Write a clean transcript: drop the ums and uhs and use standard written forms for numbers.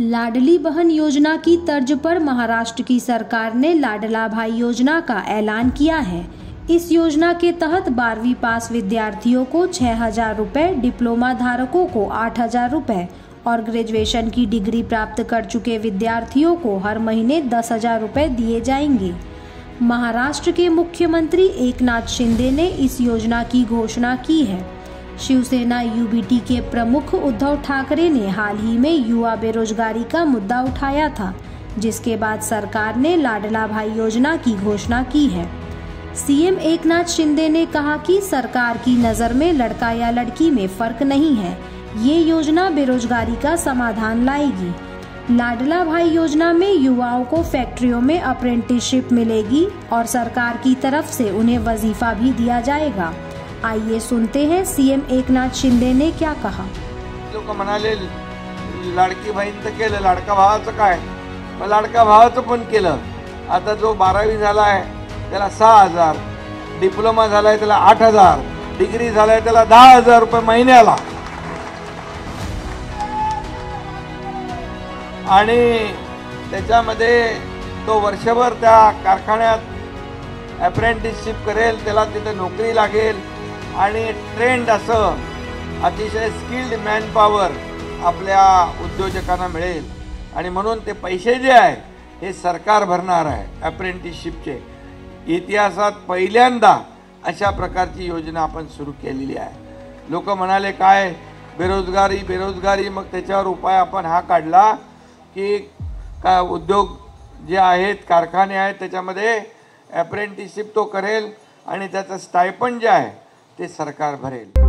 लाडली बहन योजना की तर्ज पर महाराष्ट्र की सरकार ने लाडला भाई योजना का ऐलान किया है। इस योजना के तहत 12वीं पास विद्यार्थियों को 6,000 रुपये, डिप्लोमा धारकों को 8,000 रुपये और ग्रेजुएशन की डिग्री प्राप्त कर चुके विद्यार्थियों को हर महीने 10,000 रुपये दिए जाएंगे। महाराष्ट्र के मुख्यमंत्री एकनाथ शिंदे ने इस योजना की घोषणा की है। शिवसेना यूबीटी के प्रमुख उद्धव ठाकरे ने हाल ही में युवा बेरोजगारी का मुद्दा उठाया था, जिसके बाद सरकार ने लाडला भाई योजना की घोषणा की है। सीएम एकनाथ शिंदे ने कहा कि सरकार की नज़र में लड़का या लड़की में फर्क नहीं है। ये योजना बेरोजगारी का समाधान लाएगी। लाडला भाई योजना में युवाओं को फैक्ट्रियों में अप्रेंटिसशिप मिलेगी और सरकार की तरफ से उन्हें वजीफा भी दिया जाएगा। आइए सुनते हैं सीएम एकनाथ शिंदे ने क्या कहा। लोक म्हणाले लाडकी बहीण केलं, लाडका भावाचं काय, लाडका भावाचं पण केलं। आता जो 12वी झाला आहे त्याला 6,000, डिप्लोमा झालाय त्याला 8,000, डिग्री झालाय त्याला 10,000 रुपये महिन्याला। आणि त्याच्यामध्ये तो वर्षभर त्या कारखान्यात अप्रेंटिसशिप करेल, त्याला तिथे नोकरी लागेल आणि ट्रेंड असं अतिशय स्किल्ड मॅनपॉवर आपल्या उद्योजकांना मिळेल। आणि म्हणून ते पैसे जे आहे हे सरकार भरणार आहे। अप्रेंटिसशिपचे इतिहासात पहिल्यांदा अशा प्रकारची योजना आपण सुरू केलेली आहे। लोक म्हणाले काय बेरोजगारी, मग त्याच्यावर उपाय आपण हा काढला की का उद्योग जे आहेत, कारखाने आहेत, त्याच्यामध्ये अप्रेंटिसशिप तो करेल आणि त्याचं स्टायपंड जे आहे ते सरकार भरेल।